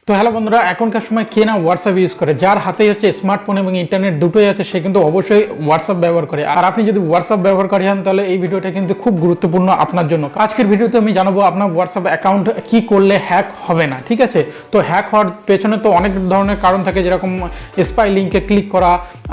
তো হ্যালো বন্ধুরা, এখনকার সময় কে না হোয়াটসঅ্যাপ ইউজ করে, যার হাতেই হচ্ছে স্মার্টফোন এবং ইন্টারনেট দুটোই আছে সে কিন্তু অবশ্যই হোয়াটসঅ্যাপ ব্যবহার করে। আর আপনি যদি হোয়াটসঅ্যাপ ব্যবহারকারী হন তাহলে এই ভিডিওটা কিন্তু খুব গুরুত্বপূর্ণ আপনার জন্য। আজকের ভিডিওতে আমি জানাবো আপনার হোয়াটসঅ্যাপ অ্যাকাউন্ট কি করলে হ্যাক হবে না, ঠিক আছে? তো হ্যাক হওয়ার পেছনে তো অনেক ধরনের কারণ থাকে, যেরকম স্পাই লিঙ্কে ক্লিক করা,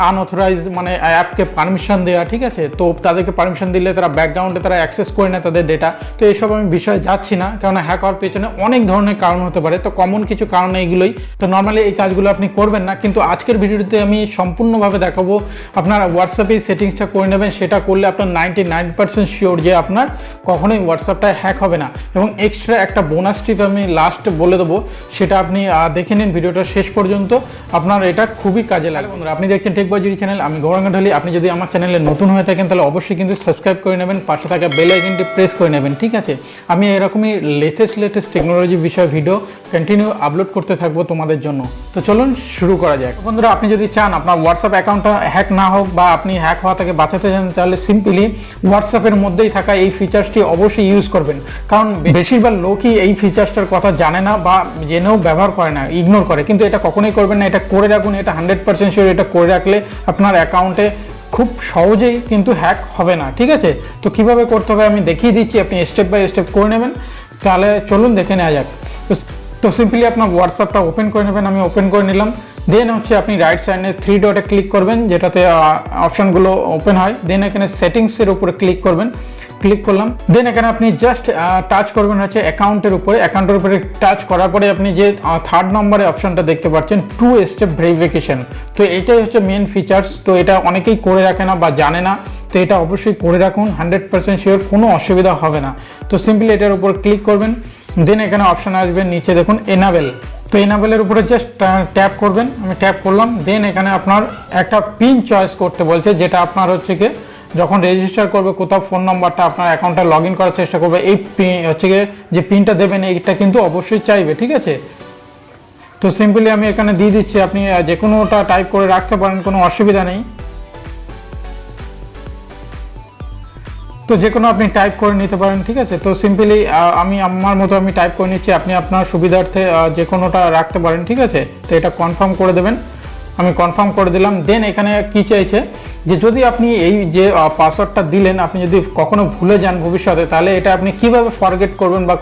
আনঅথরাইজ মানে অ্যাপকে পারমিশন দেওয়া, ঠিক আছে? তো তাদেরকে পারমিশন দিলে তারা ব্যাকগ্রাউন্ডে তারা অ্যাক্সেস করে নেয় তাদের ডেটা। তো এইসব আমি বিষয়ে যাচ্ছি না, কারণ হ্যাক হওয়ার পেছনে অনেক ধরনের কারণ হতে পারে। তো কমন কিছু কারণ এইগুলোই। তো নর্মালি এই কাজগুলো আপনি করবেন না, কিন্তু আজকের ভিডিওতে আমি সম্পূর্ণভাবে দেখাবো আপনার হোয়াটসঅ্যাপে সেটিংসটা করে নেবেন। সেটা করলে আপনার 99% শিওর যে আপনার কখনোই হোয়াটসঅ্যাপটা হ্যাক হবে না। এবং এক্সট্রা একটা বোনাস টিপ আমি লাস্ট বলে দেবো, সেটা আপনি দেখে নিন ভিডিওটা শেষ পর্যন্ত, আপনার এটা খুবই কাজে লাগবে। বন্ধুরা, আপনি দেখছেন টেকবয় চ্যানেল, আমি গৌরাঙ্গ ঢালি। আপনি যদি আমার চ্যানেলে নতুন হয়ে থাকেন তাহলে অবশ্যই কিন্তু সাবস্ক্রাইব করে নেবেন, পাশে থাকা বেল আইকনটি প্রেস করে নেবেন, ঠিক আছে? আমি এরকমই লেটেস্ট টেকনোলজি বিষয়ে ভিডিও কন্টিনিউ আপলোড করতে থাকবো তোমাদের জন্য। তো চলুন শুরু করা যাক। বন্ধুরা, আপনি যদি চান আপনার হোয়াটসঅ্যাপ অ্যাকাউন্টটা হ্যাক না হোক বা আপনি হ্যাক হওয়া থেকে বাঁচাতে চান, তাহলে সিম্পলি হোয়াটসঅ্যাপের মধ্যেই থাকা এই ফিচার্সটি অবশ্যই ইউজ করবেন। কারণ বেশিরভাগ লোকই এই ফিচার্সটার কথা জানে না বা জেনেও ব্যবহার করে না, ইগনোর করে। কিন্তু এটা কখনোই করবেন না, এটা করে রাখুন। এটা 100% শিওর, এটা করে রাখলে আপনার অ্যাকাউন্টে খুব সহজেই কিন্তু হ্যাক হবে না, ঠিক আছে? তো কিভাবে করতে হবে আমি দেখিয়ে দিচ্ছি, আপনি স্টেপ বাই স্টেপ করে নেবেন। তাহলে চলুন দেখে নেওয়া যাক। তো সিম্পলি আপনার হোয়াটসঅ্যাপটা ওপেন করে নেবেন। আমি ওপেন করে নিলাম। দেন হচ্ছে আপনি রাইট সাইডে 3 ডটে ক্লিক করবেন, যেটাতে অপশানগুলো ওপেন হয়। দেন এখানে সেটিংসের উপরে ক্লিক করবেন। ক্লিক করলাম। দেন এখানে আপনি জাস্ট টাচ করবেন হচ্ছে অ্যাকাউন্টের উপরে। অ্যাকাউন্টের উপরে টাচ করার পরে আপনি যে 3rd নম্বরে অপশানটা দেখতে পাচ্ছেন 2 স্টেপ ভেরিফিকেশন। তো এটাই হচ্ছে মেন ফিচার্স। তো এটা অনেকেই করে রাখে না বা জানে না, তো এটা অবশ্যই করে রাখুন। 100% শিওর, কোনো অসুবিধা হবে না। তো সিম্পলি এটার উপর ক্লিক করবেন। দেন এখানে অপশান আসবে নিচে দেখুন এনাবেল। তো এনাবেলের উপরে জাস্ট ট্যাপ করবেন। আমি ট্যাপ করলাম। দেন এখানে আপনার একটা পিন চয়েস করতে বলছে, যেটা আপনার হচ্ছে কি যখন রেজিস্টার করবে কোথাও ফোন নাম্বারটা আপনার অ্যাকাউন্টটা লগ ইন করার চেষ্টা করবে, এই হচ্ছে গিয়ে যে পিনটা দেবেন এইটা কিন্তু অবশ্যই চাইবে, ঠিক আছে? তো সিম্পলি আমি এখানে দিয়ে দিচ্ছি। আপনি যে কোনোটা টাইপ করে রাখতে পারেন, কোনো অসুবিধা নেই। তো যে কোনো আপনি টাইপ করে নিতে পারেন, ঠিক আছে? তো সিম্পলি আমি আমার মতো আমি টাইপ করে নিচ্ছি, আপনি আপনার সুবিধার্থে যে কোনোটা রাখতে পারেন, ঠিক আছে? তো এটা কনফার্ম করে দেবেন। আমি কনফার্ম করে দিলাম। দেন এখানে কি চাইছে যে যদি আপনি এই যে পাসওয়ার্ডটা দিলেন আপনি যদি কখনো ভুলে যান ভবিষ্যতে, তাহলে এটা আপনি কিভাবে ফরগেট করবেন বা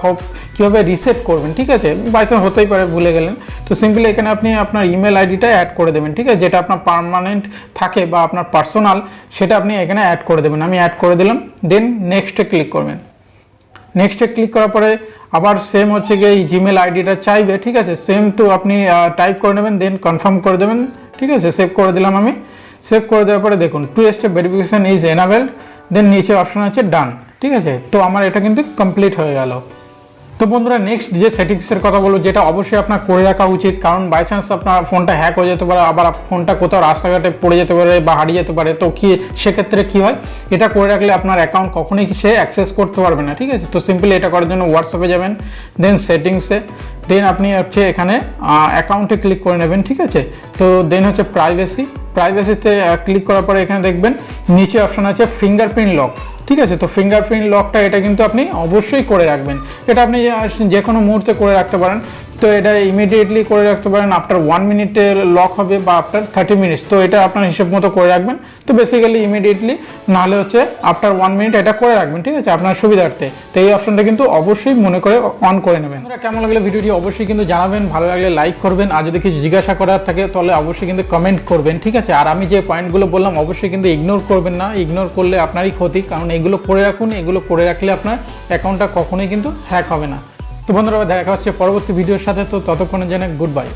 কীভাবে রিসেট করবেন, ঠিক আছে? বাইচান্স হতেই পারে ভুলে গেলেন। তো সিম্পলি এখানে আপনি আপনার ইমেল আইডিটা অ্যাড করে দেবেন, ঠিক আছে? যেটা আপনার পার্মানেন্ট থাকে বা আপনার পার্সোনাল, সেটা আপনি এখানে অ্যাড করে দেবেন। আমি অ্যাড করে দিলাম। দেন নেক্সটে ক্লিক করবেন। নেক্সটে ক্লিক করার পরে আবার সেম হচ্ছে গিয়ে এই জিমেল আইডিটা চাইবে, ঠিক আছে? সেম টু আপনি টাইপ করে নেবেন। দেন কনফার্ম করে দেবেন, ঠিক আছে? সেভ করে দিলাম আমি। সেভ করে দেওয়ার পরে দেখুন 2 স্টেপ ভেরিফিকেশন ইজ এনাবেলড। দেন নিচে অপশন আছে ডান, ঠিক আছে? তো আমার এটা কিন্তু কমপ্লিট হয়ে গেল। তো বন্ধুরা, নেক্সট যে সেটিংসের কথা বলবো, যেটা অবশ্যই আপনার করে রাখা উচিত, কারণ বাই চান্স আপনার ফোনটা হ্যাক হয়ে যেতে পারে, আবার ফোনটা কোথাও রাস্তাঘাটে পড়ে যেতে পারে বা হারিয়ে যেতে পারে। তো কি সেক্ষেত্রে কি হয়, এটা করে রাখলে আপনার অ্যাকাউন্ট কখনোই সে অ্যাক্সেস করতে পারবে না, ঠিক আছে? তো সিম্পলি এটা করার জন্য হোয়াটসঅ্যাপে যাবেন। দেন সেটিংসে, দেন আপনি হচ্ছে এখানে অ্যাকাউন্টে ক্লিক করে নেবেন, ঠিক আছে? তো দেন হচ্ছে প্রাইভেসিতে ক্লিক করার পরে এখানে দেখবেন নিচে অপশন আছে ফিঙ্গারপ্রিন্ট লক, ঠিক আছে? তো ফিঙ্গারপ্রিন্ট লকটা এটা কিন্তু আপনি অবশ্যই করে রাখবেন। এটা আপনি যে কোনো মুহূর্তে করে রাখতে পারেন। তো এটা ইমিডিয়েটলি করে রাখতে পারেন, আফটার 1 মিনিটে লক হবে বা আফটার 30 মিনিটস। তো এটা আপনার হিসেব মতো করে রাখবেন। তো বেসিক্যালি ইমিডিয়েটলি নাহলে হচ্ছে আফটার 1 মিনিট এটা করে রাখবেন, ঠিক আছে? আপনার সুবিধার্থে। তো এই অপশনটা কিন্তু অবশ্যই মনে করে অন করে নেবেন। কেমন লাগলে ভিডিওটি অবশ্যই কিন্তু জানাবেন, ভালো লাগলে লাইক করবেন, আর যদি কিছু জিজ্ঞাসা করার থাকে তাহলে অবশ্যই কিন্তু কমেন্ট করবেন, ঠিক আছে? আর আমি যে পয়েন্টগুলো বললাম অবশ্যই কিন্তু ইগনোর করবেন না, ইগনোর করলে আপনারই ক্ষতি। কারণ এগুলো করে রাখুন, এগুলো করে রাখলে আপনার অ্যাকাউন্টটা কখনোই কিন্তু হ্যাক হবে না। তো বন্ধুরা, দেখা হচ্ছে পরবর্তী ভিডিওর সাথে। তো ততক্ষণে জানাই গুড বাই।